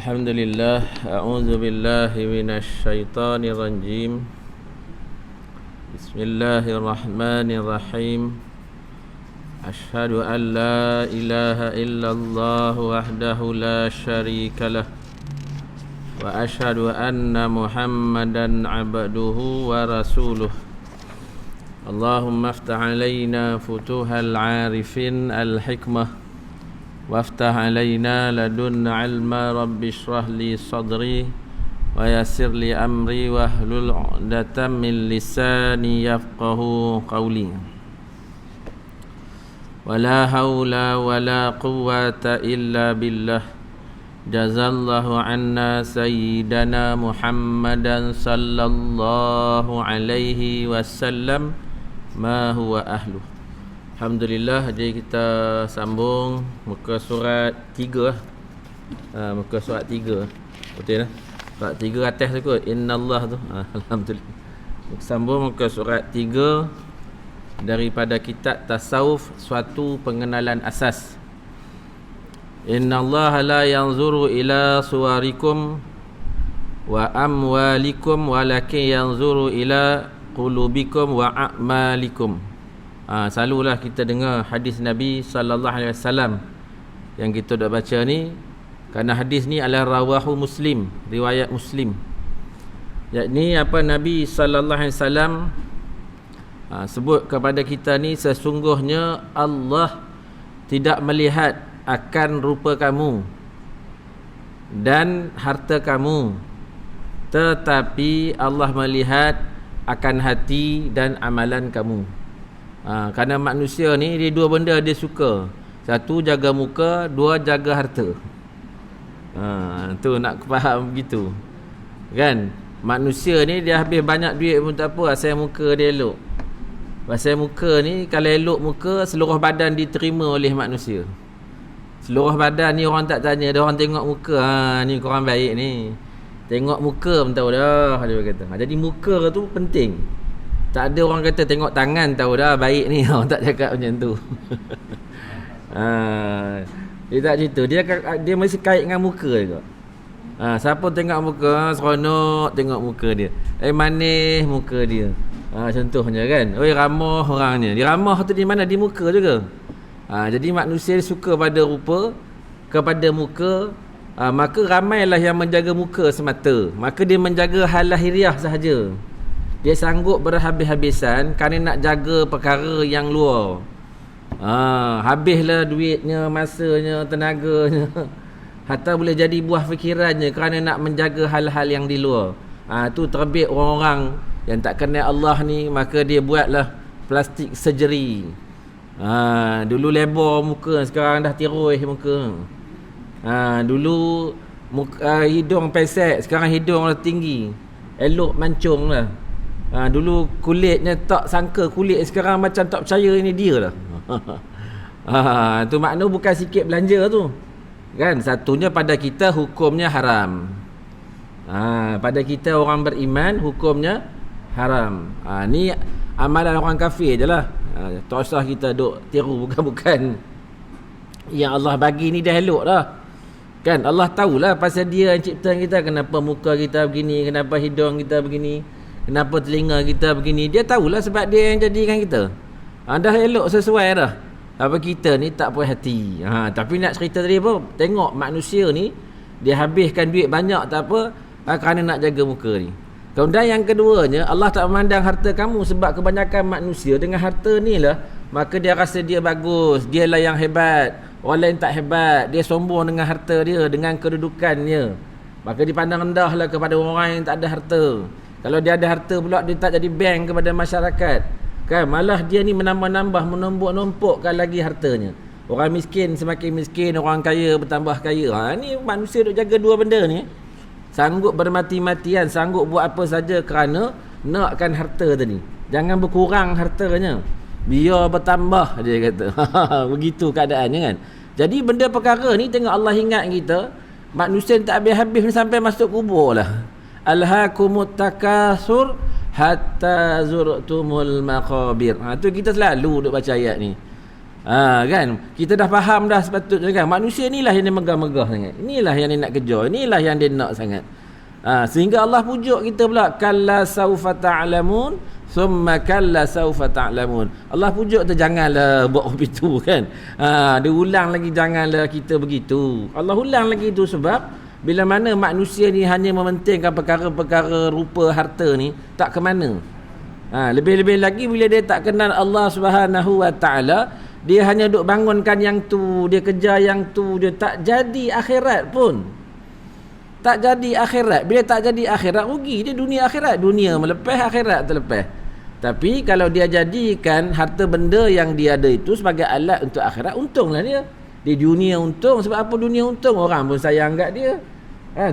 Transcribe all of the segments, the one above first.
Alhamdulillah, a'udzu billahi minasy syaithanir rajim. Bismillahirrahmanirrahim. Asyhadu an la ilaha illallah wahdahu la syarikalah wa asyhadu anna Muhammadan 'abduhu wa rasuluh. Allahumma aftah 'alaina futuhal 'arifin al-hikmah وافتح علينا لدن علما رب اشرح لي صدري ويسر لي أمري واحلل عقدة من لساني يفقه قولي ولا حول ولا قوة إلا بالله جزا الله عنا سيدنا محمدا صلى الله عليه وسلم ما هو أهله. Alhamdulillah, jadi kita sambung muka surat 3 muka surat 3. Betul tak? Surat 3 atas tu kot, innallah tu. Alhamdulillah. Sambung muka surat 3 daripada kitab tasawuf, suatu pengenalan asas. Innallaha la yanzuru ila suwarikum wa amwalikum walakin yanzuru ila qulubikum wa a'malikum. Selalulah kita dengar hadis Nabi sallallahu alaihi wasallam yang kita dah baca ni, kerana hadis ni adalah rawahu Muslim, riwayat Muslim. Yakni apa Nabi sallallahu alaihi wasallam sebut kepada kita ni, sesungguhnya Allah tidak melihat akan rupa kamu dan harta kamu, tetapi Allah melihat akan hati dan amalan kamu. Kerana manusia ni dia dua benda dia suka. Satu, jaga muka. Dua, jaga harta. Tu nak faham begitu kan. Manusia ni dia habis banyak duit pun tak apa, asal muka dia elok. Pasal muka ni, kalau elok muka, seluruh badan diterima oleh manusia. Seluruh badan ni orang tak tanya, dia orang tengok muka. Ni korang baik ni, tengok muka pun tahu dah, dia kata. Jadi muka tu penting. Tak ada orang kata tengok tangan tahu dah baik ni. Orang tak cakap macam tu. Dia tak cerita. Dia mesti kait dengan muka juga. Siapa tengok muka, seronok tengok muka dia. Manis muka dia. Contohnya kan. Ramah orangnya. Dia ramah tu di mana? Di muka juga. Jadi manusia suka pada rupa, kepada muka. Maka ramailah yang menjaga muka semata. Maka dia menjaga hal lahiriah sahaja. Dia sanggup berhabis-habisan kerana nak jaga perkara yang luar. Habislah duitnya, masanya, tenaganya, hatta boleh jadi buah fikirannya kerana nak menjaga hal-hal yang di luar. Tu terbit orang-orang yang tak kenal Allah ni, maka dia buatlah plastik surgery. Dulu lebar muka, sekarang dah tiroi muka. Dulu hidung pesek, sekarang hidung dah tinggi. Elok mancung lah. Dulu kulitnya tak sangka kulit, sekarang macam tak percaya ini dia lah. Tu makna bukan sikit belanja tu kan. Satunya pada kita hukumnya haram. Pada kita orang beriman hukumnya haram. Ni amalan orang kafir je lah. Tak usah kita duk tiru, bukan-bukan. Yang Allah bagi ni dah elok dah kan. Allah tahulah pasal dia yang cipta kita. Kenapa muka kita begini, kenapa hidung kita begini, kenapa telinga kita begini. Dia tahulah sebab dia yang jadikan kita. Dah elok sesuai dah. Apa kita ni tak puas hati. Tapi nak cerita tadi apa? Tengok manusia ni, dia habiskan duit banyak tak apa, kerana nak jaga muka ni. Kemudian yang keduanya, Allah tak memandang harta kamu. Sebab kebanyakan manusia dengan harta ni lah, maka dia rasa dia bagus, dia lah yang hebat, orang lain tak hebat. Dia sombong dengan harta dia, dengan kedudukannya. Maka dipandang rendah lah kepada orang yang tak ada harta. Kalau dia ada harta pula, dia tak jadi bank kepada masyarakat kan. Malah dia ni menambah-nambah, menumpuk-numpukkan lagi hartanya. Orang miskin semakin miskin, orang kaya bertambah kaya. Ni manusia duk jaga dua benda ni. Sanggup bermati-matian, sanggup buat apa saja kerana nakkan harta tadi. Jangan berkurang hartanya, biar bertambah, dia kata. Begitu keadaannya kan. Jadi benda perkara ni tengok Allah ingat kita. Manusia tak habis-habis ni sampai masuk kubur lah. Alhaakumut takasur hatta zurtumul maqabir. Tu kita selalu duk baca ayat ni. Kan kita dah faham dah sepatutnya kan, manusia inilah yang dia megah-megah sangat, inilah yang dia nak kejar, inilah yang dia nak sangat. Sehingga Allah pujuk kita pula, kalla saufa ta'lamun thumma kalla saufa ta'lamun. Allah pujuk tu janganlah buat begitu kan. Dia ulang lagi janganlah kita begitu. Allah ulang lagi tu sebab bila mana manusia ni hanya mementingkan perkara-perkara rupa harta ni, tak ke mana. Lebih-lebih lagi bila dia tak kenal Allah Subhanahu wa taala, dia hanya duk bangunkan yang tu, dia kejar yang tu, dia tak jadi akhirat pun. Tak jadi akhirat. Bila tak jadi akhirat, rugi dia dunia akhirat. Dunia melepeh, akhirat terlepeh. Tapi kalau dia jadikan harta benda yang dia ada itu sebagai alat untuk akhirat, untunglah dia. Di dunia untung. Sebab apa dunia untung? Orang pun sayang kat dia.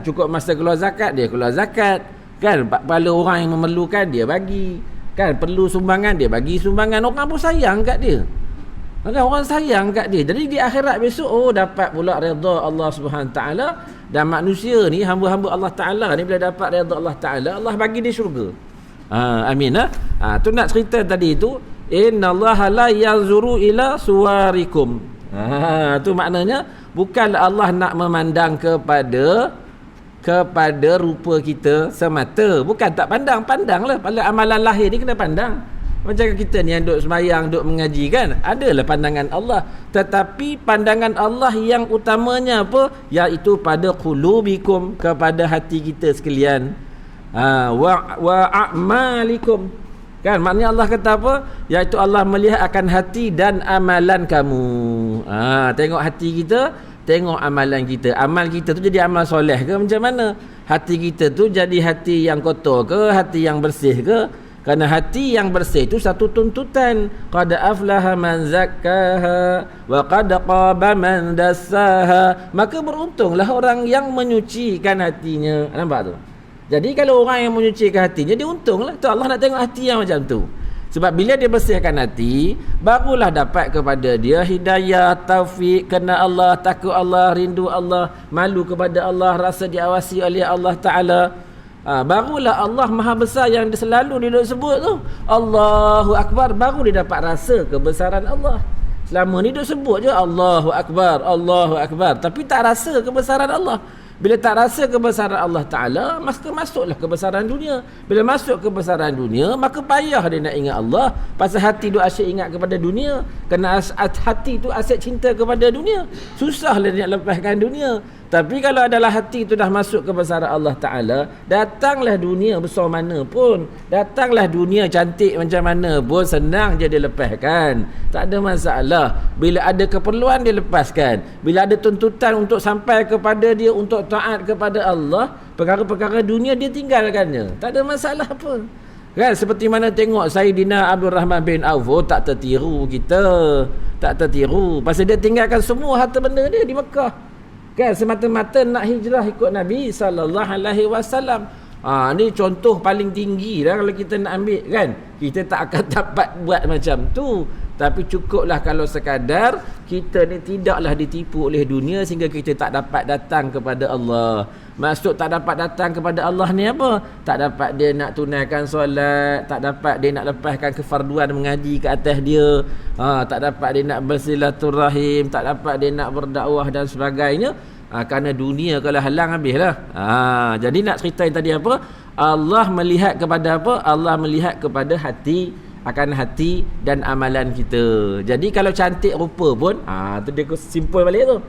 Cukup masa keluar zakat, dia keluar zakat. Kan, pada orang yang memerlukan, dia bagi. Kan, perlu sumbangan, dia bagi sumbangan. Orang pun sayang kat dia. Maka orang sayang kat dia. Jadi di akhirat besok, dapat pula redha Allah Subhanahu taala. Dan manusia ni, hamba-hamba Allah Ta'ala ni, bila dapat redha Allah Ta'ala, Allah bagi dia syurga. Amin. Tu nak cerita tadi tu, innallaha la yanzuru ila suwarikum. Tu maknanya bukanlah Allah nak memandang kepada rupa kita semata. Bukan tak pandang, pandanglah. Pada amalan lahir ni kena pandang. Macam kita ni yang duk sembahyang, duk mengaji kan, adalah pandangan Allah. Tetapi pandangan Allah yang utamanya apa? Iaitu pada qulubikum, kepada hati kita sekalian. Wa a'malikum. Kan, maknanya Allah kata apa? Iaitu Allah melihat akan hati dan amalan kamu. Tengok hati kita, tengok amalan kita. Amal kita tu jadi amal soleh ke macam mana? Hati kita tu jadi hati yang kotor ke, hati yang bersih ke? Kerana hati yang bersih itu satu tuntutan. Qad aflaha man zakkaha wa qad qaba man dassaha. Maka beruntunglah orang yang menyucikan hatinya. Nampak tu? Jadi kalau orang yang menyucikan hatinya, dia untunglah. Tu Allah nak tengok hati yang macam tu. Sebab bila dia bersihkan hati, barulah dapat kepada dia hidayah, taufik, kenal Allah, takut Allah, rindu Allah, malu kepada Allah, rasa diawasi oleh Allah Ta'ala. Barulah Allah Maha Besar yang selalu dia sebut tu, Allahu Akbar, baru dia dapat rasa kebesaran Allah. Selama ni dia sebut je Allahu Akbar, Allahu Akbar, tapi tak rasa kebesaran Allah. Bila tak rasa kebesaran Allah Ta'ala, maka masuklah kebesaran dunia. Bila masuk kebesaran dunia, maka payah dia nak ingat Allah. Pasal hati tu asyik ingat kepada dunia. Kerana hati tu asyik cinta kepada dunia. Susahlah dia nak lepaskan dunia. Tapi kalau adalah hati itu dah masuk kebesaran Allah Ta'ala, datanglah dunia besar mana pun, datanglah dunia cantik macam mana pun, senang je dia lepaskan. Tak ada masalah. Bila ada keperluan dia lepaskan. Bila ada tuntutan untuk sampai kepada dia, untuk taat kepada Allah, perkara-perkara dunia dia tinggalkannya. Tak ada masalah apa. Kan, seperti mana tengok Sayyidina Abdul Rahman bin Auf, tak tertiru kita. Tak tertiru. Pasal dia tinggalkan semua harta benda dia di Mekah. Kan, semata-mata nak hijrah ikut Nabi SAW. Ni contoh paling tinggi dah kalau kita nak ambil kan. Kita tak akan dapat buat macam tu. Tapi cukuplah kalau sekadar kita ni tidaklah ditipu oleh dunia sehingga kita tak dapat datang kepada Allah. Maksud tak dapat datang kepada Allah ni apa? Tak dapat dia nak tunaikan solat, tak dapat dia nak lepaskan kefarduan mengaji ke atas dia, tak dapat dia nak bersilaturahim, tak dapat dia nak berdakwah dan sebagainya. Kerana dunia kalau halang habislah. Jadi nak cerita tadi apa? Allah melihat kepada apa? Allah melihat kepada hati, akan hati dan amalan kita. Jadi kalau cantik rupa pun, tu dia simple balik tu.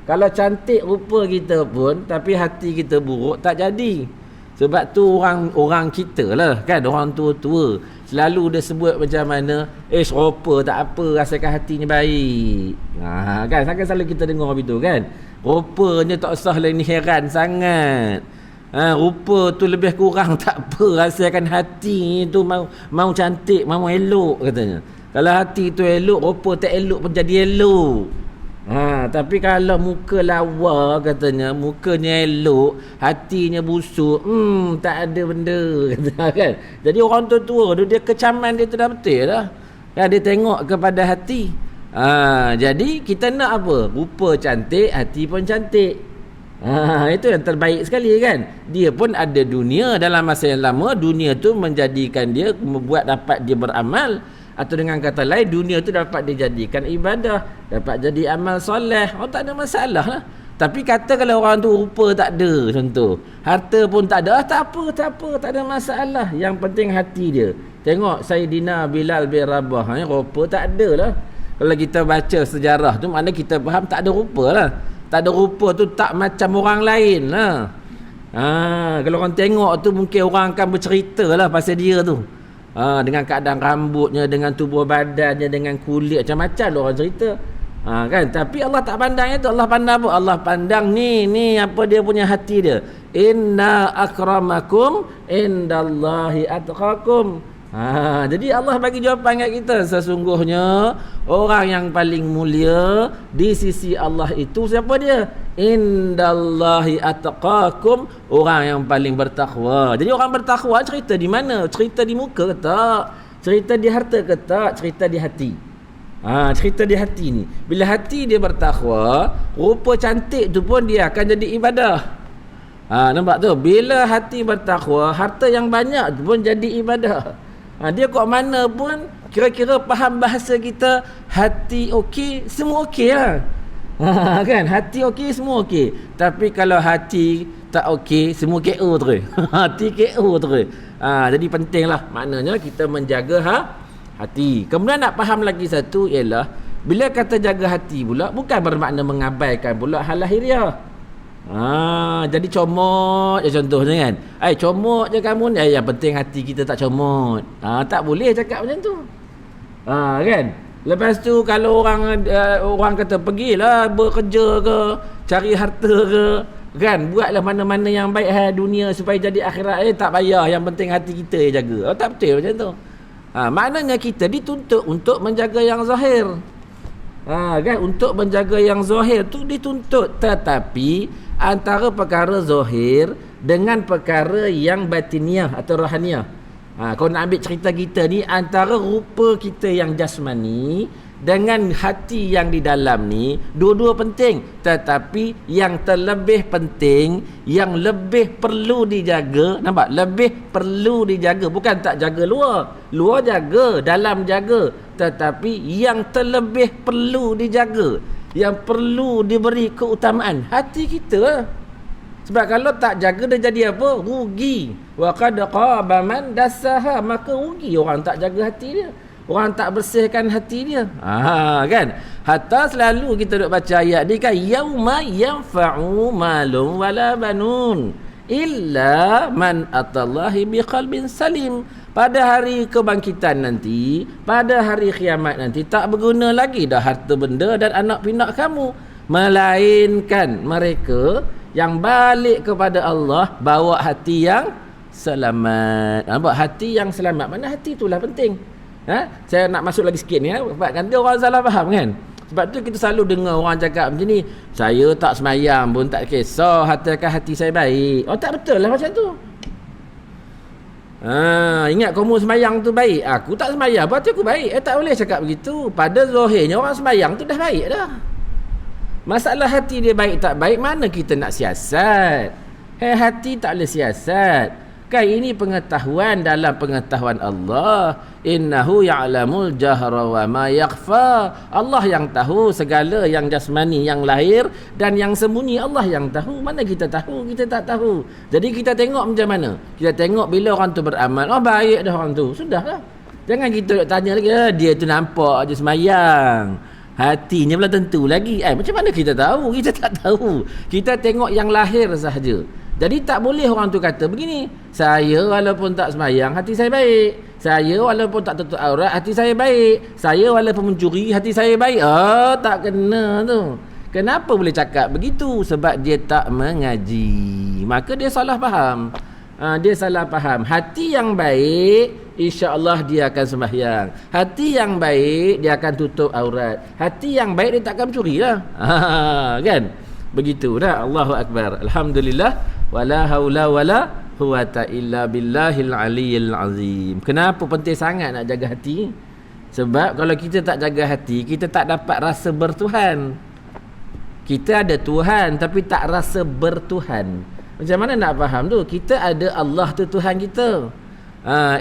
Kalau cantik rupa kita pun tapi hati kita buruk, tak jadi. Sebab tu orang kita lah kan, orang tua-tua selalu dia sebut macam mana, rupa tak apa, rasakan hatinya baik. Kan, sangat selalu kita dengar begitu kan. Rupanya tak usah lah ni heran sangat. Rupa tu lebih kurang tak apa, rasakan hati tu mau cantik, mau elok katanya. Kalau hati tu elok, rupa tak elok pun jadi elok. Tapi kalau muka lawa katanya, mukanya elok, hatinya busuk, tak ada benda kata kan. Jadi orang tua dia kecaman dia tu dah betul dah. Kan, dia tengok kepada hati. Jadi kita nak apa? Rupa cantik, hati pun cantik. Itu yang terbaik sekali kan. Dia pun ada dunia dalam masa yang lama. Dunia tu menjadikan dia, membuat dapat dia beramal. Atau dengan kata lain, dunia tu dapat dijadikan ibadah, dapat jadi amal soleh. Tak ada masalah lah. Tapi kata kalau orang tu rupa tak ada, contoh, harta pun tak ada, tak apa, tak ada masalah. Yang penting hati dia. Tengok Sayyidina Bilal bin Rabah, rupa tak ada lah. Kalau kita baca sejarah tu, maknanya kita faham tak ada rupa lah. Tak ada rupa tu tak macam orang lain lah. Kalau orang tengok tu, mungkin orang akan bercerita lah pasal dia tu. Dengan keadaan rambutnya, dengan tubuh badannya, dengan kulit, macam-macam lah orang cerita. Kan? Tapi Allah tak pandang itu. Allah pandang apa? Allah pandang ni apa dia punya hati dia. Inna akramakum indallahi atqakum. Jadi Allah bagi jawapan kat kita, sesungguhnya orang yang paling mulia di sisi Allah itu siapa dia? Indallahi atqakum, orang yang paling bertakwa. Jadi orang bertakwa cerita di mana? Cerita di muka ke tak? Cerita di harta ke tak? Cerita di hati. Cerita di hati ni. Bila hati dia bertakwa, rupa cantik tu pun dia akan jadi ibadah. Nampak tu? Bila hati bertakwa, harta yang banyak tu pun jadi ibadah. Dia kat mana pun kira-kira faham bahasa kita, hati okey, semua okey lah. Kan? Hati okey, semua okey. Tapi kalau hati tak okey, semua KO terus. Hati KO terus. Jadi pentinglah, maknanya kita menjaga hati. Kemudian nak faham lagi satu ialah, bila kata jaga hati pula, bukan bermakna mengabaikan pula hal lahiriah. Jadi comot je contohnya kan. Comot je kamu ni. Yang penting hati kita tak comot. Tak boleh cakap macam tu. Kan? Lepas tu kalau orang kata pergilah bekerja ke, cari harta ke, kan, buatlah mana-mana yang baik dunia supaya jadi akhirat. Tak payah, yang penting hati kita yang jaga. Tak betul macam tu. Maknanya kita dituntut untuk menjaga yang zahir. Kan, untuk menjaga yang zahir tu dituntut, tetapi antara perkara zahir dengan perkara yang batiniah atau rohaniah. Kau nak ambil cerita kita ni, antara rupa kita yang jasmani dengan hati yang di dalam ni, dua-dua penting, tetapi yang terlebih penting, yang lebih perlu dijaga, nampak? Lebih perlu dijaga, bukan tak jaga luar jaga, dalam jaga, tetapi yang terlebih perlu dijaga, yang perlu diberi keutamaan, hati kita. Sebab kalau tak jaga, dia jadi apa? Rugi. Wa qad qaba man dassaha, maka rugi orang tak jaga hati dia, orang tak bersihkan hati dia. Kan? Hatta selalu kita duk baca ayat ni kan, yauma yanfa'u malun wala banun illa man atallahi biqalbin salim. Pada hari kebangkitan nanti, pada hari kiamat nanti, tak berguna lagi dah harta benda dan anak pinak kamu, melainkan mereka yang balik kepada Allah bawa hati yang selamat. Nampak? Hati yang selamat. Mana hati itulah penting. Saya nak masuk lagi sikit ni. Sebab kan dia orang salah faham kan. Sebab tu kita selalu dengar orang cakap macam ni, saya tak semayang pun tak kisah, hati saya baik. Tak betul lah macam tu. Ingat kamu semayang tu baik, aku tak semayang, berarti aku baik. Tak boleh cakap begitu. Pada zahirnya orang semayang tu dah baik dah. Masalah hati dia baik tak baik, mana kita nak siasat. Hati tak boleh siasat. Kan ini pengetahuan dalam pengetahuan Allah. Innahu ya'lamul jahra wa ma yakhfa. Allah yang tahu segala yang jasmani, yang lahir dan yang sembunyi. Allah yang tahu. Mana kita tahu? Kita tak tahu. Jadi kita tengok macam mana? Kita tengok bila orang tu beramal, baik dah orang tu. Sudahlah. Jangan kita tanya lagi, dia tu nampak je semayang, hatinya belum tentu lagi. Macam mana kita tahu? Kita tak tahu. Kita tengok yang lahir sahaja. Jadi tak boleh orang tu kata begini, saya walaupun tak semayang, hati saya baik. Saya walaupun tak tutup aurat, hati saya baik. Saya walaupun mencuri, hati saya baik. Tak kena tu. Kenapa boleh cakap begitu? Sebab dia tak mengaji. Maka dia salah faham. Dia salah faham. Hati yang baik, insya-Allah dia akan sembahyang. Hati yang baik, dia akan tutup aurat. Hati yang baik, dia tak akan mencuri lah. Kan? Begitu dah. Allahu Akbar. Alhamdulillah. Wala haula wala quwata illa billahil aliyyil azim. Kenapa penting sangat nak jaga hati? Sebab kalau kita tak jaga hati, kita tak dapat rasa bertuhan. Kita ada Tuhan tapi tak rasa bertuhan. Macam mana nak faham tu? Kita ada Allah tu Tuhan kita.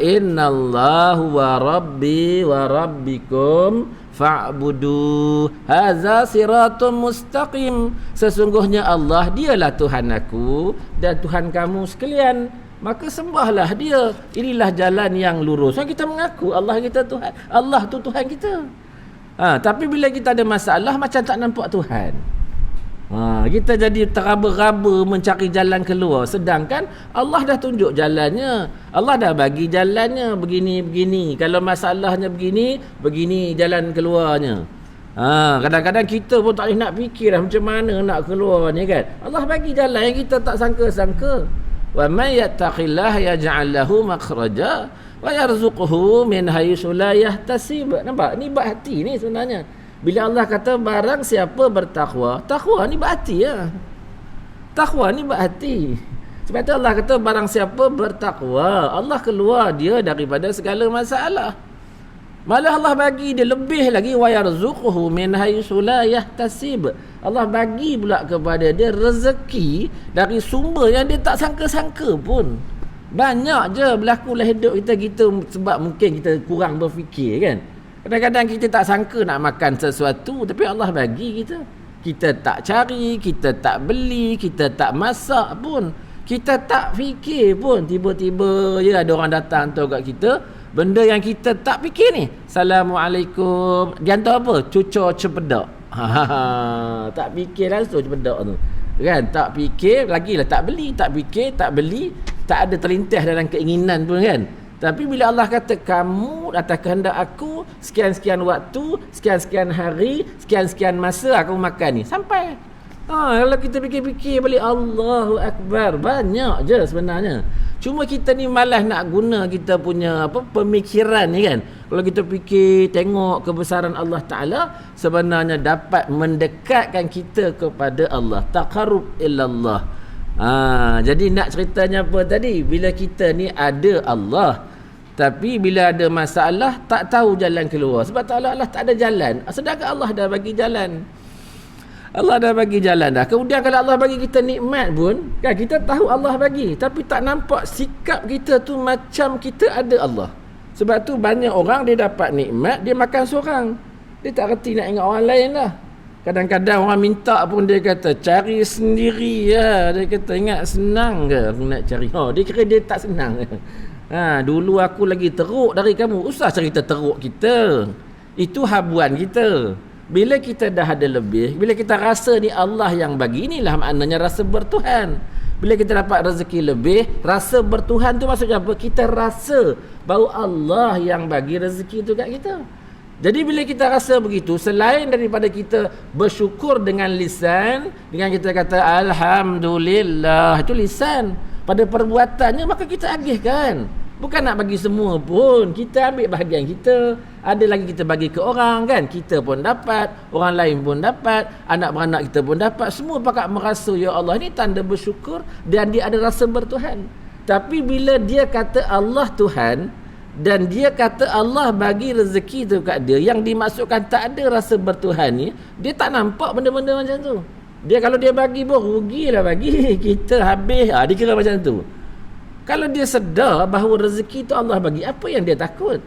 Innallahu wa rabbi wa rabbikum fa'budu hadza siratun mustaqim. Sesungguhnya Allah dialah Tuhan aku dan Tuhan kamu sekalian, maka sembahlah dia. Inilah jalan yang lurus. So, kita mengaku Allah kita Tuhan, Allah tu Tuhan kita. Tapi bila kita ada masalah macam tak nampak Tuhan. Kita jadi teraba-raba mencari jalan keluar, sedangkan Allah dah tunjuk jalannya. Allah dah bagi jalannya begini-begini. Kalau masalahnya begini jalan keluarnya. Kadang-kadang kita pun tak boleh nak fikir macam mana nak keluar ni kan. Allah bagi jalan yang kita tak sangka-sangka. Wa may yattaqillaha yaj'al lahu makhraja wa yarzuquhu min haitsu la yahtasib. Nampak? Ni bab hati ni sebenarnya. Bila Allah kata barang siapa bertakwa, takwa ni berhati ya. Takwa ni berhati. Sebab tu Allah kata barang siapa bertakwa, Allah keluar dia daripada segala masalah. Malah Allah bagi dia lebih lagi, wa yarzuquhu min haitsu la yahtasib. Allah bagi pula kepada dia rezeki dari sumber yang dia tak sangka-sangka pun. Banyak je berlakulah hidup kita sebab mungkin kita kurang berfikir kan. Kadang-kadang kita tak sangka nak makan sesuatu, tapi Allah bagi kita. Kita tak cari, kita tak beli, kita tak masak pun, kita tak fikir pun, tiba-tiba je ada orang datang hantar kat kita benda yang kita tak fikir ni. Assalamualaikum. Dia hantar apa? Cucur cempedak. Tak fikir langsung cempedak tu. Kan? Tak fikir, lagilah tak beli, tak fikir, tak beli, tak ada terlintas dalam keinginan pun kan. Tapi bila Allah kata kamu atas kehendak aku sekian-sekian waktu, sekian-sekian hari, sekian-sekian masa aku makan ni, sampai. Kalau kita fikir-fikir balik, Allahu Akbar, banyak je sebenarnya. Cuma kita ni malas nak guna kita punya pemikiran ni kan. Kalau kita fikir, tengok kebesaran Allah Ta'ala, sebenarnya dapat mendekatkan kita kepada Allah. Taqarrub ilallah. Jadi nak ceritanya apa tadi? Bila kita ni ada Allah, tapi bila ada masalah tak tahu jalan keluar. Sebab Allah tak ada jalan, sedangkan Allah dah bagi jalan. Allah dah bagi jalan dah. Kemudian kalau Allah bagi kita nikmat pun kan, kita tahu Allah bagi, tapi tak nampak sikap kita tu macam kita ada Allah. Sebab tu banyak orang dia dapat nikmat, dia makan seorang, dia tak reti nak ingat orang lain lah. Kadang-kadang orang minta pun dia kata cari sendiri ya. Dia kata ingat senang ke aku nak cari. Dia kira dia tak senang. Dulu aku lagi teruk dari kamu. Usah cerita teruk kita. Itu habuan kita. Bila kita dah ada lebih, bila kita rasa ni Allah yang bagi, inilah maknanya rasa bertuhan. Bila kita dapat rezeki lebih, rasa bertuhan tu maksudnya apa? Kita rasa bahawa Allah yang bagi rezeki tu kat kita. Jadi bila kita rasa begitu, selain daripada kita bersyukur dengan lisan, dengan kita kata Alhamdulillah, itu lisan. Pada perbuatannya maka kita agihkan. Bukan nak bagi semua pun, kita ambil bahagian kita. Ada lagi kita bagi ke orang kan, kita pun dapat, orang lain pun dapat, anak beranak kita pun dapat. Semua pakat merasa ya Allah, ini tanda bersyukur dan dia ada rasa bertuhan. Tapi bila dia kata Allah Tuhan, dan dia kata Allah bagi rezeki tu kat dia, yang dimaksudkan tak ada rasa bertuhan ni, dia tak nampak benda-benda macam tu. Dia kalau dia bagi pun rugilah bagi, kita habis, dia kira macam tu. Kalau dia sedar bahawa rezeki tu Allah bagi, apa yang dia takut?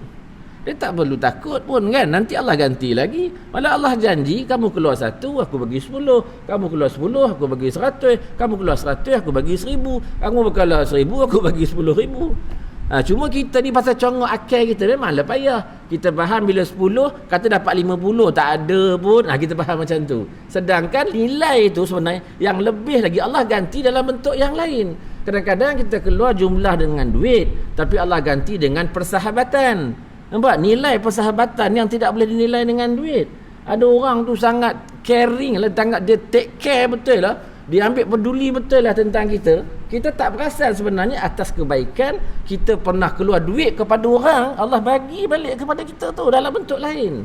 Dia tak perlu takut pun kan, nanti Allah ganti lagi. Malah Allah janji, kamu keluar 1, aku bagi 10, kamu keluar 10, aku bagi 100, kamu keluar 100, aku bagi 1000, kamu keluar 1000, aku bagi 10,000. Cuma kita ni pasal congok akal kita, memanglah payah. Kita faham bila 10 kata dapat 50, tak ada pun, kita faham macam tu. Sedangkan nilai tu sebenarnya yang lebih lagi Allah ganti dalam bentuk yang lain. Kadang-kadang kita keluar jumlah dengan duit, tapi Allah ganti dengan persahabatan. Nampak? Nilai persahabatan yang tidak boleh dinilai dengan duit. Ada orang tu sangat caring lah, sangat dia take care betul lah, dia ambil peduli betul lah tentang kita. Kita tak perasan sebenarnya atas kebaikan kita pernah keluar duit kepada orang, Allah bagi balik kepada kita tu dalam bentuk lain.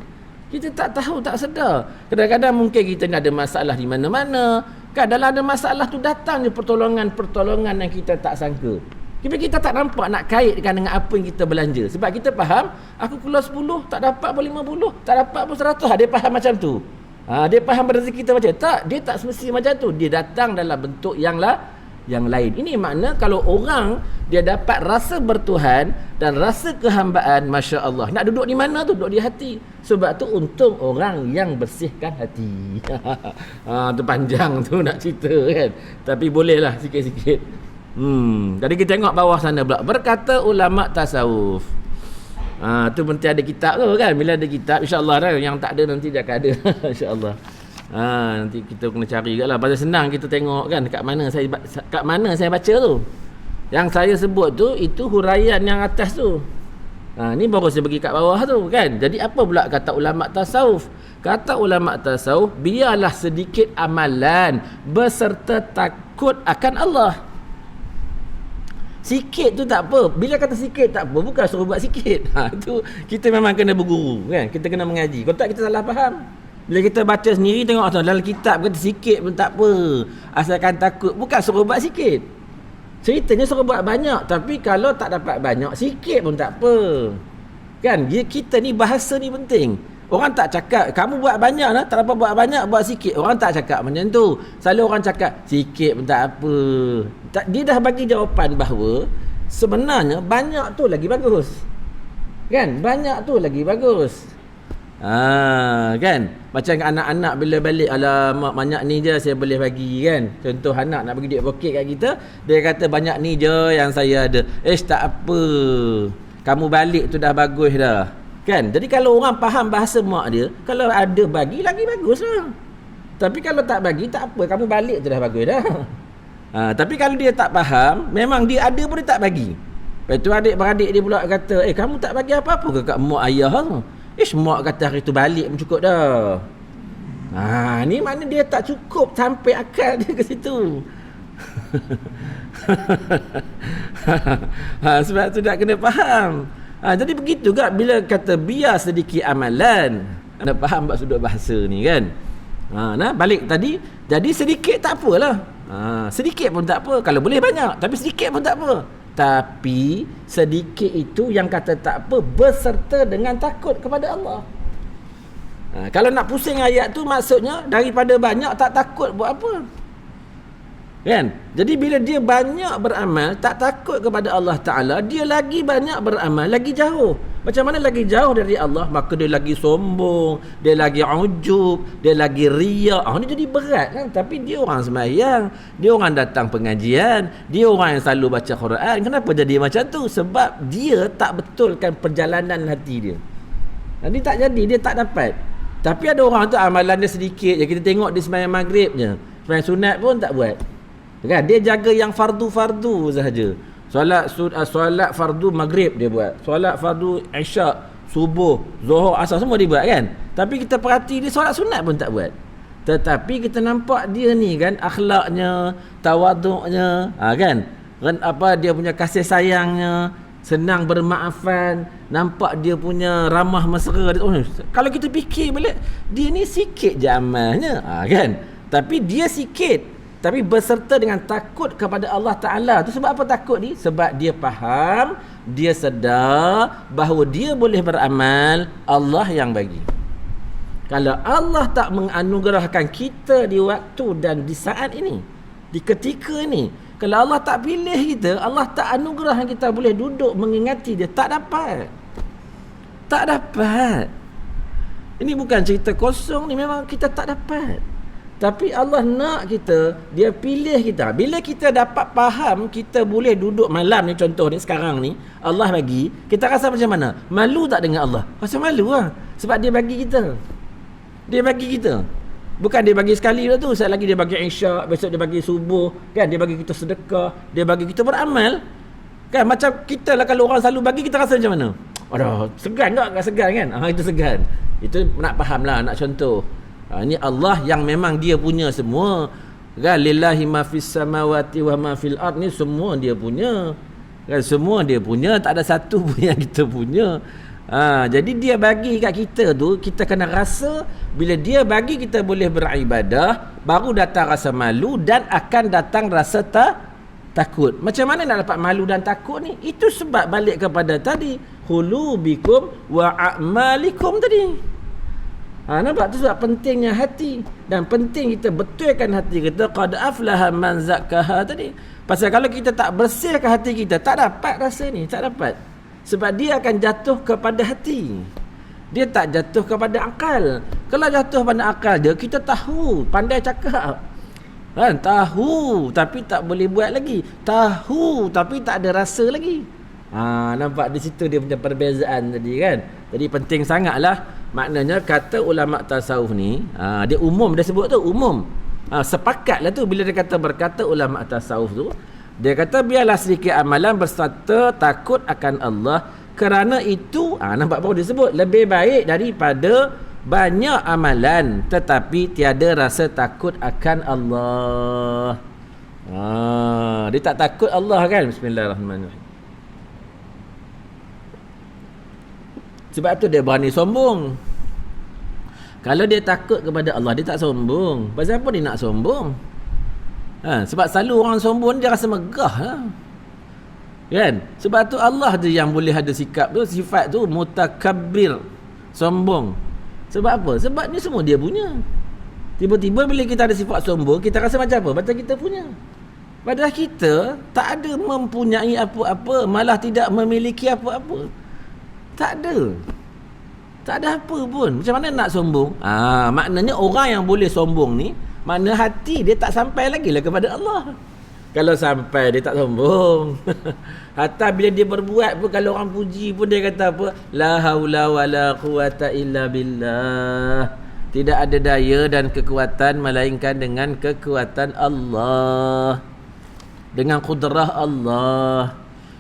Kita tak tahu, tak sedar. Kadang-kadang mungkin kita ni ada masalah di mana-mana kan, dalam ada masalah tu datang je pertolongan-pertolongan yang kita tak sangka. Kita tak nampak nak kaitkan dengan apa yang kita belanja. Sebab kita faham, aku keluar 10 tak dapat pun 50, tak dapat pun 100. Dia faham macam tu. Dia faham rezeki kita macam tak, dia tak semestinya macam tu. Dia datang dalam bentuk yang yang lain. Ini makna kalau orang dia dapat rasa bertuhan dan rasa kehambaan, Masya Allah, nak duduk di mana tu? Duduk di hati. Sebab tu untung orang yang bersihkan hati. Tu panjang tu nak cerita kan, tapi bolehlah sikit-sikit. Jadi kita tengok bawah sana pula, berkata ulama tasawuf. Tu penting ada kitab tu kan. Bila ada kitab, insya-Allah dah, yang tak ada nanti dia akan ada. Insya-Allah. Nanti kita kena cari juga lah. Pasal senang kita tengok kan kat mana saya baca tu. Yang saya sebut tu itu huraian yang atas tu. Ni baru saya bagi kat bawah tu kan. Jadi apa pula kata ulama tasawuf? Kata ulama tasawuf, biarlah sedikit amalan beserta takut akan Allah. Sikit tu tak apa. Bila kata sikit tak apa, bukan suruh buat sikit. Tu kita memang kena berguru kan. Kita kena mengaji. Kalau tak kita salah faham. Bila kita baca sendiri tengok dalam kitab kata sikit pun tak apa. Asalkan takut, bukan suruh buat sikit. Ceritanya suruh buat banyak, tapi kalau tak dapat banyak, sikit pun tak apa. Kan? Kita ni bahasa ni penting. Orang tak cakap kamu buat banyak lah, tak dapat buat banyak, buat sikit. Orang tak cakap macam tu. Selalu orang cakap sikit pun tak apa. Dia dah bagi jawapan bahawa sebenarnya banyak tu lagi bagus. Kan? Banyak tu lagi bagus. Kan? Macam anak-anak bila balik, alamak banyak ni je saya boleh bagi kan. Contoh anak nak bagi duit poket kat kita, dia kata banyak ni je yang saya ada. Tak apa, kamu balik tu dah bagus dah kan. Jadi kalau orang faham bahasa mak dia, kalau ada bagi lagi bagus lah. Tapi kalau tak bagi tak apa, kamu balik tu dah bagus dah. Tapi kalau dia tak faham, memang dia ada pun dia tak bagi. Lepas tu adik-beradik dia pula kata, kamu tak bagi apa-apa ke kat mak ayah tu? Mak kata hari tu balik pun cukup dah. Ni mana dia tak cukup sampai akal dia ke situ. Sebab tu tak kena faham. Jadi begitu juga bila kata biar sedikit amalan. Anda faham bab sudut bahasa ni kan. Balik tadi, jadi sedikit tak apalah. Sedikit pun tak apa. Kalau boleh banyak, tapi sedikit pun tak apa. Tapi sedikit itu yang kata tak apa beserta dengan takut kepada Allah. Kalau nak pusing ayat tu maksudnya daripada banyak tak takut buat apa? Kan? Jadi bila dia banyak beramal tak takut kepada Allah Ta'ala, dia lagi banyak beramal, lagi jauh. Macam mana lagi jauh dari Allah, maka dia lagi sombong, dia lagi ujub, dia lagi riak. Ni jadi berat kan. Tapi dia orang sembahyang, dia orang datang pengajian, dia orang yang selalu baca Quran. Kenapa jadi macam tu? Sebab dia tak betulkan perjalanan hati dia. Nanti tak jadi, dia tak dapat. Tapi ada orang tu amalan dia sedikit je. Kita tengok dia sembahyang maghrib je, sembahyang sunat pun tak buat kan. Dia jaga yang fardu-fardu sahaja. Solat fardu maghrib dia buat, solat fardu isyak, subuh, zuhur, asar semua dia buat kan. Tapi kita perhati dia solat sunat pun tak buat. Tetapi kita nampak dia ni kan, akhlaknya, tawaduknya, kan, dia punya kasih sayangnya, senang bermaafan, nampak dia punya ramah mesra. Kalau kita fikir balik, dia ni sikit je amalnya, kan. Tapi dia sikit, tapi beserta dengan takut kepada Allah Ta'ala. Tu sebab apa takut ni? Sebab dia faham, dia sedar bahawa dia boleh beramal, Allah yang bagi. Kalau Allah tak menganugerahkan kita di waktu dan di saat ini, di ketika ini, kalau Allah tak pilih kita, Allah tak anugerah kita boleh duduk mengingati dia, tak dapat. Tak dapat. Ini bukan cerita kosong ni, memang kita tak dapat. Tapi Allah nak kita, dia pilih kita. Bila kita dapat faham, kita boleh duduk malam ni, contoh ni sekarang ni, Allah bagi, kita rasa macam mana? Malu tak dengan Allah? Rasa malu lah. Sebab dia bagi kita. Dia bagi kita. Bukan dia bagi sekali lah tu, sekali lagi dia bagi isyak, besok dia bagi subuh, kan, dia bagi kita sedekah, dia bagi kita beramal. Kan, macam kita lah, kalau orang selalu bagi, kita rasa macam mana? Aduh, segan tak? Segan kan? Itu segan. Itu nak faham lah, nak contoh. Ini Allah yang memang dia punya semua kan, lillahi ma fis samawati wa ma fil ard, ni semua dia punya kan, semua dia punya, tak ada satu pun yang kita punya. Jadi dia bagi kat kita tu, kita kena rasa bila dia bagi kita boleh beribadah, baru datang rasa malu dan akan datang rasa takut. Macam mana nak dapat malu dan takut ni? Itu sebab balik kepada tadi, hulubikum wa a'malikum tadi. Nampak tu sebab pentingnya hati. Dan penting kita betulkan hati kita. Qad aflaha man zakkaha tadi. Pasal kalau kita tak bersihkan hati kita, tak dapat rasa ni, tak dapat. Sebab dia akan jatuh kepada hati. Dia tak jatuh kepada akal. Kalau jatuh pada akal dia, kita tahu, pandai cakap. Tahu tapi tak boleh buat lagi. Tahu tapi tak ada rasa lagi. Nampak di situ dia punya perbezaan tadi kan. Jadi penting sangatlah. Maknanya kata ulama tasawuf ni, dia umum, dia sebut tu umum. Sepakatlah tu bila dia kata berkata ulama tasawuf tu, dia kata biarlah sedikit amalan berserta takut akan Allah. Kerana itu, nampak baru disebut, lebih baik daripada banyak amalan tetapi tiada rasa takut akan Allah. Dia tak takut Allah kan. Bismillahirrahmanirrahim. Sebab tu dia berani sombong. Kalau dia takut kepada Allah, dia tak sombong. Pasal apa dia nak sombong? Sebab selalu orang sombong dia rasa megah lah. Kan? Sebab tu Allah je yang boleh ada sikap tu, sifat tu mutakabbir, sombong. Sebab apa? Sebab ni semua dia punya. Tiba-tiba bila kita ada sifat sombong, kita rasa macam apa? Macam kita punya. Padahal kita tak ada mempunyai apa-apa, malah tidak memiliki apa-apa. Tak ada. Tak ada apa pun. Macam mana nak sombong? Maknanya orang yang boleh sombong ni, makna hati dia tak sampai lagi lah kepada Allah. Kalau sampai dia tak sombong. Hatta bila dia berbuat pun, kalau orang puji pun dia kata apa? La haula wala quwata illa billah. Tidak ada daya dan kekuatan melainkan dengan kekuatan Allah. Dengan kudrah Allah.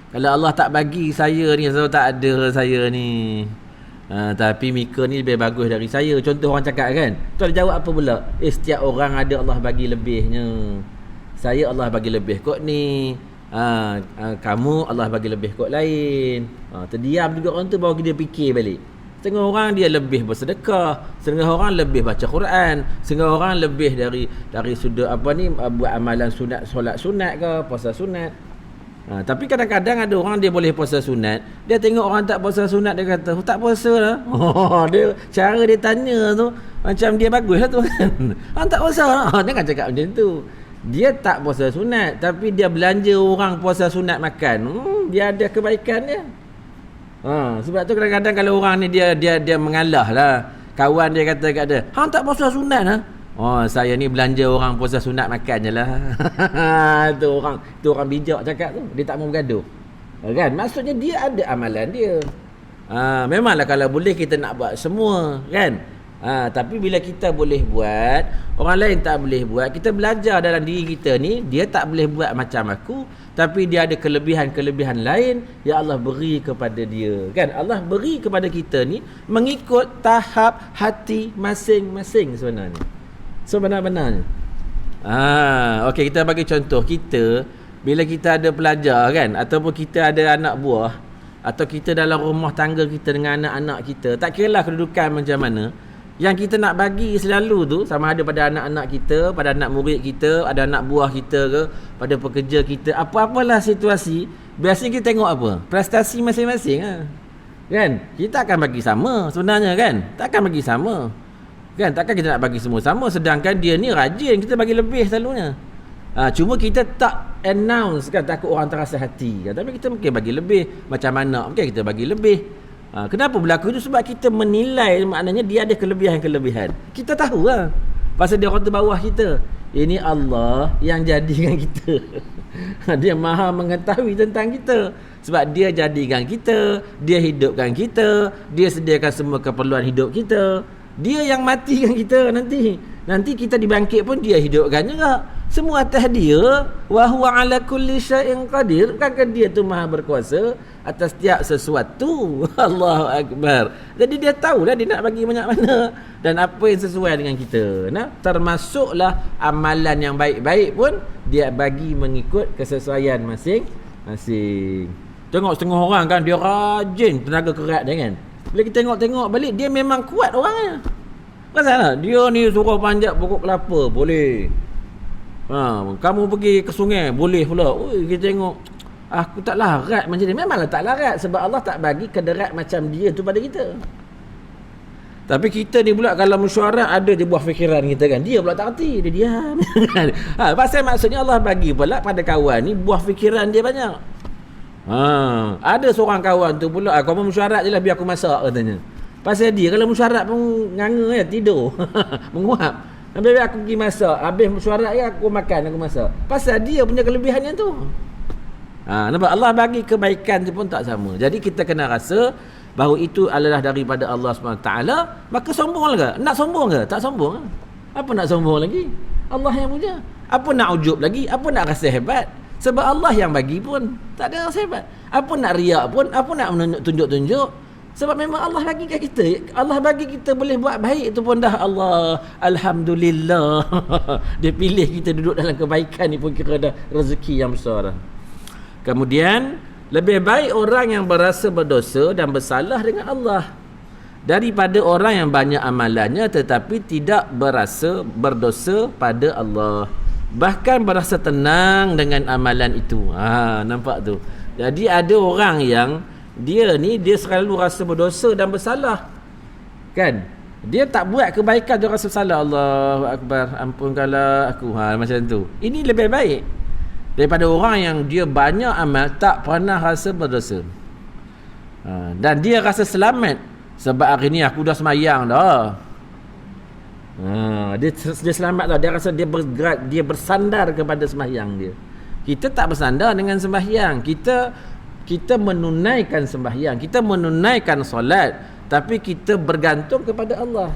Kalau Allah tak bagi saya ni, saya tak ada saya ni. Tapi Mika ni lebih bagus dari saya. Contoh orang cakap kan. Tu ada jawab apa pula? Setiap orang ada Allah bagi lebihnya. Saya Allah bagi lebih kot ni. Kamu Allah bagi lebih kot lain. Terdiam juga orang tu, baru dia fikir balik. Setengah orang dia lebih bersedekah, setengah orang lebih baca Quran, setengah orang lebih dari sudut buat amalan sunat, solat sunat ke, puasa sunat. Tapi kadang-kadang ada orang dia boleh puasa sunat, dia tengok orang tak puasa sunat, dia kata tak puasa lah. Dia cara dia tanya tu macam dia bagus lah tu kan. Tak puasa lah. Jangan cakap macam tu. Dia tak puasa sunat, tapi dia belanja orang puasa sunat makan. Dia ada kebaikan dia. Sebab tu kadang-kadang kalau orang ni dia mengalah lah. Kawan dia kata kat dia, hang tak puasa sunat lah. Saya ni belanja orang puasa sunat makan je lah. Tu orang bijak cakap tu. Dia tak mau bergaduh. Kan? Maksudnya dia ada amalan dia. Memanglah kalau boleh kita nak buat semua, kan? Tapi bila kita boleh buat, orang lain tak boleh buat, kita belajar dalam diri kita ni, dia tak boleh buat macam aku, tapi dia ada kelebihan-kelebihan lain yang Allah beri kepada dia. Kan? Allah beri kepada kita ni mengikut tahap hati masing-masing sebenarnya. Sebenar-benarnya. Okey, kita bagi contoh. Kita bila kita ada pelajar kan, ataupun kita ada anak buah, atau kita dalam rumah tangga kita dengan anak-anak kita, tak kiralah kedudukan macam mana, yang kita nak bagi selalu tu, sama ada pada anak-anak kita, pada anak murid kita, ada anak buah kita ke, pada pekerja kita, apa-apalah situasi, biasanya kita tengok apa? Prestasi masing-masing lah. Kan? Kita akan bagi sama sebenarnya kan? Tak akan bagi sama. Kan? Takkan kita nak bagi semua sama, sedangkan dia ni rajin, kita bagi lebih selalunya. Cuma kita tak announce kan, takut orang terasa hati kan? Tapi kita mungkin bagi lebih. Macam mana mungkin kita bagi lebih. Kenapa berlaku itu? Sebab kita menilai, maknanya dia ada kelebihan-kelebihan. Kita tahu lah. Pasal dia orang tu bawah kita. Ini Allah yang jadikan kita. Dia maha mengetahui tentang kita. Sebab dia jadikan kita, dia hidupkan kita, dia sediakan semua keperluan hidup kita. Dia yang matikan kita nanti. Nanti kita dibangkit pun dia hidupkan juga. Semua atas dia. Wa huwa ala kulli syai'in qadir. Bukankah dia tu maha berkuasa atas setiap sesuatu? Allahu Akbar. Jadi dia tahulah dia nak bagi banyak mana dan apa yang sesuai dengan kita. Termasuklah amalan yang baik-baik pun dia bagi mengikut kesesuaian masing-masing. Tengok setengah orang kan, dia rajin, tenaga kerat dia kan. Bila kita tengok-tengok balik, dia memang kuat orangnya. Masalah dia ni suruh panjat pokok kelapa, boleh. Kamu pergi ke sungai, boleh pula. Kita tengok, aku tak larat macam ni. Memanglah tak larat, sebab Allah tak bagi kederat macam dia tu pada kita. Tapi kita ni pula kalau mesyuarat ada je buah fikiran kita kan. Dia pula tak erti, dia diam. Pasal maksudnya Allah bagi pula pada kawan ni buah fikiran dia banyak. Ada seorang kawan tu pula, kau mau mesyuarat je lah biar aku masak katanya. Pasal dia kalau mesyuarat pun nganga ya, tidur. Menguap. Biar aku pergi masak. Habis mesyuarat ya aku makan, aku masak. Pasal dia punya kelebihannya tu. Nampak Allah bagi kebaikan tu pun tak sama. Jadi kita kena rasa bahawa itu adalah daripada Allah SWT, maka sombong ke? Nak sombong ke? Tak sombong. Apa nak sombong lagi? Allah yang punya. Apa nak ujub lagi? Apa nak rasa hebat? Sebab Allah yang bagi pun tak ada rasa hebat. Apa nak riak pun, apa nak tunjuk-tunjuk? Sebab memang Allah bagi kat kita. Allah bagi kita boleh buat baik itu pun dah Allah. Alhamdulillah. Dia pilih kita duduk dalam kebaikan ni pun kira dah rezeki yang besar dah. Kemudian lebih baik orang yang berasa berdosa dan bersalah dengan Allah daripada orang yang banyak amalannya tetapi tidak berasa berdosa pada Allah, bahkan berasa tenang dengan amalan itu. Nampak tu. Jadi ada orang yang dia selalu rasa berdosa dan bersalah, kan? Dia tak buat kebaikan, dia rasa salah. Allahu Akbar, ampunkanlah aku. Macam tu. Ini lebih baik daripada orang yang dia banyak amal tak pernah rasa berdosa. Dan dia rasa selamat sebab hari ni aku dah semayang dah. Dia selamat dah. Dia rasa dia bergerak, dia bersandar kepada sembahyang dia. Kita tak bersandar dengan sembahyang. Kita menunaikan sembahyang, kita menunaikan solat, tapi kita bergantung kepada Allah.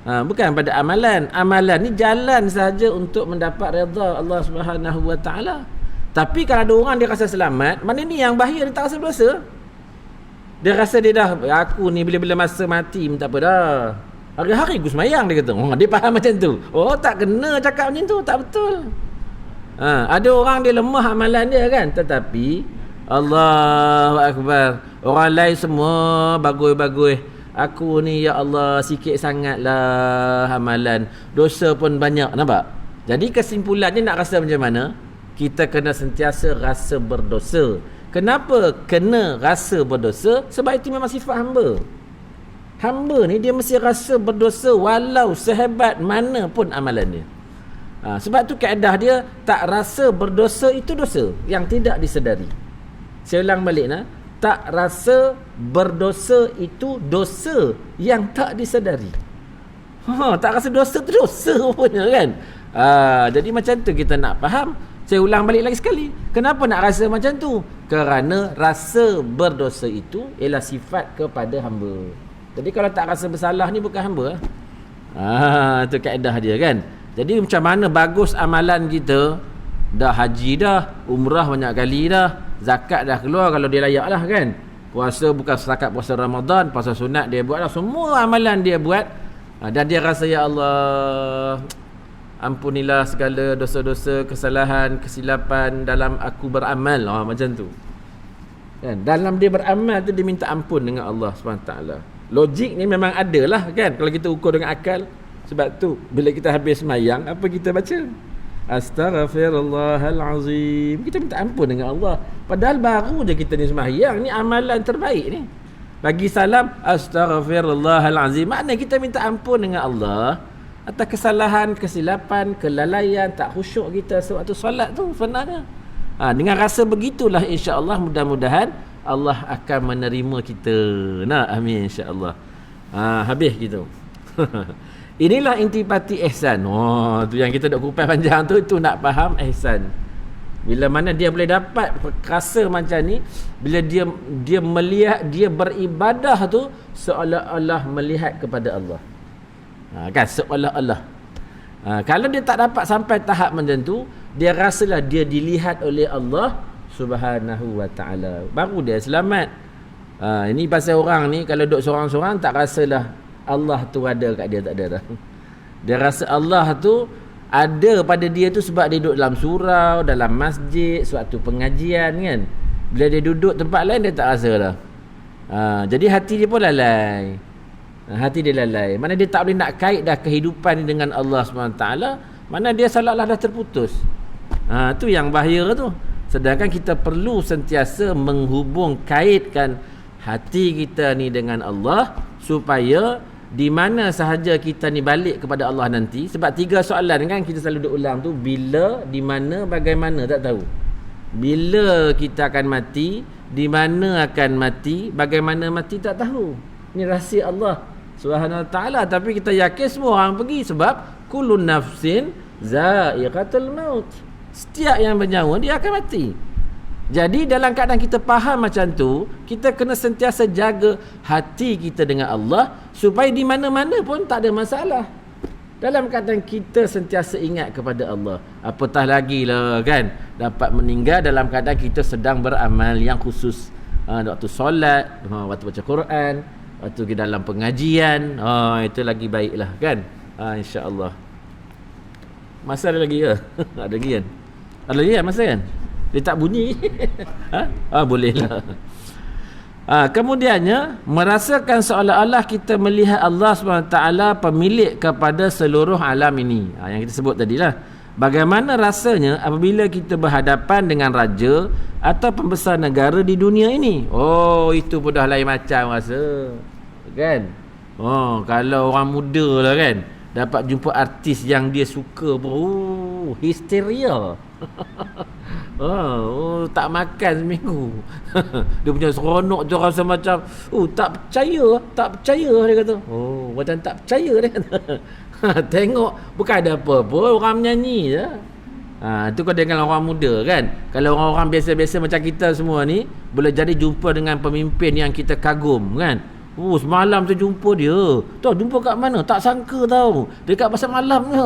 Bukan pada amalan. Amalan ni jalan saja untuk mendapat redha Allah Subhanahu Wa Taala. Tapi kalau ada orang dia rasa selamat, mana ni yang bahaya, dia tak rasa berdosa. Dia rasa dia dah, aku ni bila-bila masa mati tak apa dah. Hari-hari aku semayang, dia kata. Dia faham macam tu. Tak kena cakap macam tu, tak betul. Ada orang dia lemah amalan dia kan, tetapi Allahu Akbar, orang lain semua bagus-bagus. Aku ni ya Allah sikit sangatlah amalan, dosa pun banyak. Nampak? Jadi kesimpulannya nak rasa macam mana? Kita kena sentiasa rasa berdosa. Kenapa kena rasa berdosa? Sebab itu memang sifat hamba. Hamba ni dia mesti rasa berdosa walau sehebat mana pun amalan dia. Sebab tu kaedah dia tak rasa berdosa itu dosa yang tidak disedari. Saya ulang balik tak rasa berdosa itu dosa yang tak disedari. Tak rasa dosa tu dosa punya kan. Jadi macam tu kita nak faham. Saya ulang balik lagi sekali. Kenapa nak rasa macam tu? Kerana rasa berdosa itu ialah sifat kepada hamba. Jadi kalau tak rasa bersalah ni bukan hamba. Itu kaedah dia kan. Jadi macam mana bagus amalan kita, dah haji dah, umrah banyak kali dah, zakat dah keluar kalau dia layak lah kan. Puasa bukan setakat puasa Ramadan, puasa sunat dia buat lah, semua amalan dia buat. Dan dia rasa ya Allah, ampunilah segala dosa-dosa, kesalahan, kesilapan dalam aku beramal. Macam tu kan. Dalam dia beramal tu dia minta ampun dengan Allah SWT. Logik ni memang ada lah kan, kalau kita ukur dengan akal. Sebab tu bila kita habis semayang, apa kita baca? Astaghfirullahalazim. Kita minta ampun dengan Allah. Padahal baru je kita ni semayang. Ni amalan terbaik ni. Bagi salam, astaghfirullahalazim. Maknanya kita minta ampun dengan Allah atas kesalahan, kesilapan, kelalaian, tak khusyuk kita sewaktu solat tu sebenarnya. Dengan rasa begitulah insya-Allah, mudah-mudahan Allah akan menerima kita. Amin insya-Allah. Habis gitu. Inilah intipati ihsan. Tu yang kita duk kupas panjang tu, itu nak faham ihsan. Bila mana dia boleh dapat rasa macam ni, bila dia melihat, dia beribadah tu seolah-olah melihat kepada Allah. Kan seolah-olah. Kalau dia tak dapat sampai tahap macam tu, dia rasalah dia dilihat oleh Allah Subhanahu Wa Taala. Baru dia selamat. Ini pasal orang ni kalau duduk seorang-seorang tak rasalah Allah tu ada kat dia, tak ada dah. Dia rasa Allah tu ada pada dia tu sebab dia duduk dalam surau, dalam masjid, suatu pengajian kan. Bila dia duduk tempat lain dia tak rasa dah. Jadi hati dia pun lalai. Hati dia lalai. Mana dia tak boleh nak kait dah kehidupan dengan Allah SWT. Mana dia seolah-olah dah terputus. Tu yang bahaya tu. Sedangkan kita perlu sentiasa menghubung, kaitkan hati kita ni dengan Allah, supaya di mana sahaja kita ni balik kepada Allah nanti. Sebab 3 soalan kan kita selalu duk ulang tu, bila, di mana, bagaimana, tak tahu. Bila kita akan mati, di mana akan mati, bagaimana mati, tak tahu. Ini rahsia Allah Subhanahu Wa Ta'ala. Tapi kita yakin semua orang pergi, sebab kullun nafsin za'iqatul maut. Setiap yang bernyawa dia akan mati. Jadi dalam keadaan kita faham macam tu, kita kena sentiasa jaga hati kita dengan Allah, supaya di mana-mana pun tak ada masalah. Dalam keadaan kita sentiasa ingat kepada Allah. Apatah lagi lah kan, dapat meninggal dalam keadaan kita sedang beramal yang khusus. Waktu solat, waktu baca Quran, waktu kita dalam pengajian, itu lagi baik lah kan. InsyaAllah. Masa ada lagi ke? Ada lagi kan? Ada lagi kan masa kan? Dia tak bunyi. Boleh lah. Kemudiannya, merasakan seolah-olah kita melihat Allah SWT pemilik kepada seluruh alam ini. Yang kita sebut tadi lah. Bagaimana rasanya apabila kita berhadapan dengan raja atau pembesar negara di dunia ini? Oh, itu pun dah lain macam rasa. Kan? Kalau orang muda lah kan, dapat jumpa artis yang dia suka pun, histeria. Tak makan seminggu. Dia punya seronok je rasa macam tak percaya dia kata. Macam tak percaya dia kata. Tengok bukan ada apa-apa, orang menyanyi je. Itu kalau dengan orang muda kan. Kalau orang-orang biasa-biasa macam kita semua ni, boleh jadi jumpa dengan pemimpin yang kita kagum kan. Semalam tu jumpa dia. Tahu jumpa kat mana? Tak sangka tahu. Dekat pasar malam ni.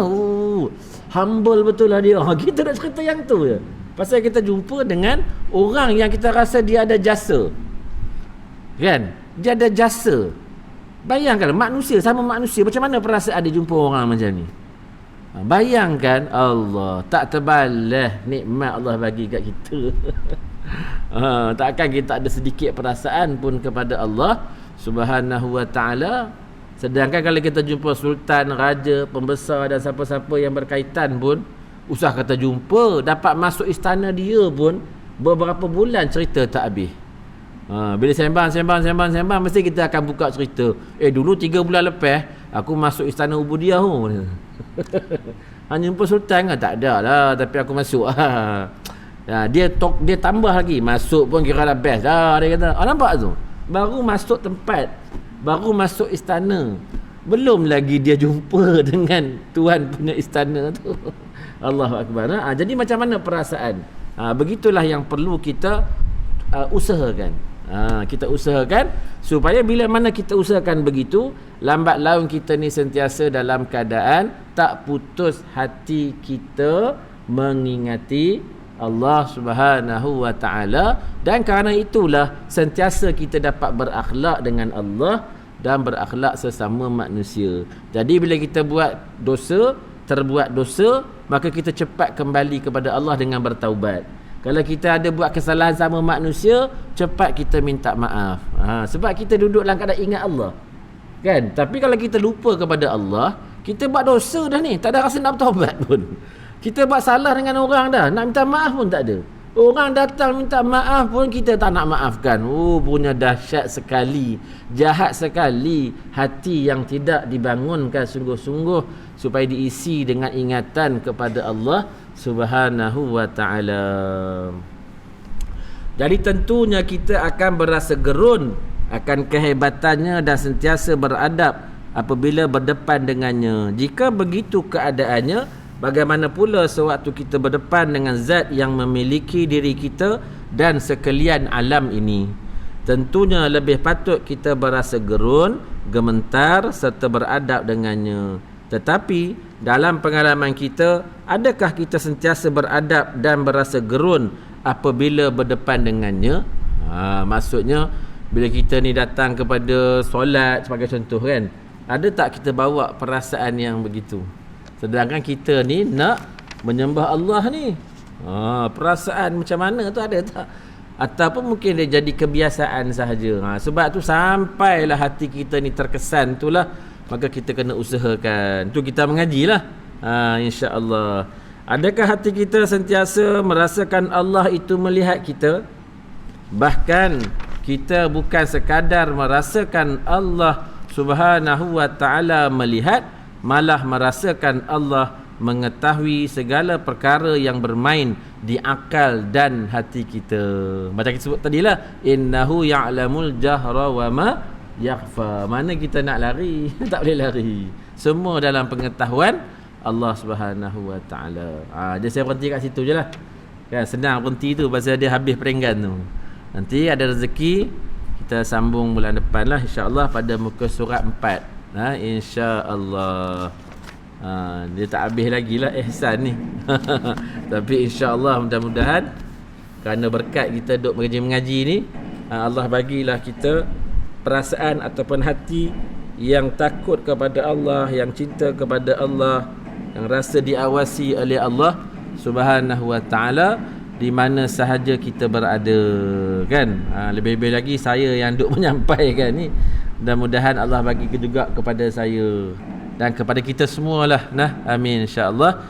Humble betul lah dia. Kita nak cerita yang tu je. Pasal kita jumpa dengan orang yang kita rasa dia ada jasa. Kan? Dia ada jasa. Bayangkan manusia sama manusia, macam mana perasaan dia jumpa orang macam ni? Bayangkan Allah tak terbalas nikmat Allah bagi kat kita. Takkan kita ada sedikit perasaan pun kepada Allah Subhanahu Wa Ta'ala. Sedangkan kalau kita jumpa sultan, raja, pembesar dan siapa-siapa yang berkaitan pun, usah kata jumpa, dapat masuk istana dia pun beberapa bulan cerita tak habis. Bila sembang mesti kita akan buka cerita. Dulu 3 bulan lepas aku masuk istana Ubudiyah. Hanya jumpa sultan kan? Tak ada lah, tapi aku masuk. Dia tambah lagi, masuk pun kira dah best dah. Dia kata, nampak tu? Baru masuk tempat, baru masuk istana, belum lagi dia jumpa dengan tuan punya istana tu. Allahu Akbar. Jadi macam mana perasaan? Begitulah yang perlu kita usahakan. Kita usahakan supaya bila mana kita usahakan begitu, lambat laun kita ni sentiasa dalam keadaan tak putus hati kita mengingati Allah Subhanahu Wa Ta'ala. Dan kerana itulah sentiasa kita dapat berakhlak dengan Allah dan berakhlak sesama manusia. Jadi bila kita terbuat dosa, maka kita cepat kembali kepada Allah dengan bertaubat. Kalau kita ada buat kesalahan sama manusia, cepat kita minta maaf. Sebab kita duduk dalam keadaan ingat Allah. Kan? Tapi kalau kita lupa kepada Allah, kita buat dosa dah ni, tak ada rasa nak bertaubat pun. Kita buat salah dengan orang dah, nak minta maaf pun tak ada. Orang datang minta maaf pun kita tak nak maafkan. Punya dahsyat sekali, jahat sekali hati yang tidak dibangunkan sungguh-sungguh supaya diisi dengan ingatan kepada Allah Subhanahu Wa Ta'ala. Jadi tentunya kita akan berasa gerun akan kehebatannya dan sentiasa beradab apabila berdepan dengannya. Jika begitu keadaannya, bagaimana pula sewaktu kita berdepan dengan zat yang memiliki diri kita dan sekalian alam ini? Tentunya lebih patut kita berasa gerun, gemetar serta beradab dengannya. Tetapi dalam pengalaman kita, adakah kita sentiasa beradab dan berasa gerun apabila berdepan dengannya? Maksudnya bila kita ni datang kepada solat sebagai contoh kan, ada tak kita bawa perasaan yang begitu? Sedangkan kita ni nak menyembah Allah ni. Perasaan macam mana tu ada tak? Ataupun mungkin dia jadi kebiasaan sahaja. Sebab tu sampailah hati kita ni terkesan itulah, maka kita kena usahakan. Tu kita mengajilah. InsyaAllah. Adakah hati kita sentiasa merasakan Allah itu melihat kita? Bahkan kita bukan sekadar merasakan Allah Subhanahu wa taala melihat, malah merasakan Allah mengetahui segala perkara yang bermain di akal dan hati kita. Macam kita sebut tadilah, innahu ya'lamul jahra wa ma yakhfa. Mana kita nak lari? Tak boleh lari. Semua dalam pengetahuan Allah Subhanahu wa taala. Jadi saya berhenti kat situ je lah. Kan senang berhenti tu pasal dia habis peringgan tu. Nanti ada rezeki kita sambung bulan depan lah, insya-Allah pada muka surat 4. Insya-Allah. Dia tak habis lagi lah ihsan ni. Tapi insya-Allah mudah-mudahan kerana berkat kita duk mengaji ni, Allah bagilah kita perasaan ataupun hati yang takut kepada Allah, yang cinta kepada Allah, yang rasa diawasi oleh Allah Subhanahu wa taala di mana sahaja kita berada, kan. Lebih-lebih lagi saya yang duk menyampaikan ni, mudah-mudahan Allah bagi juga kepada saya dan kepada kita semualah. Amin insya-Allah.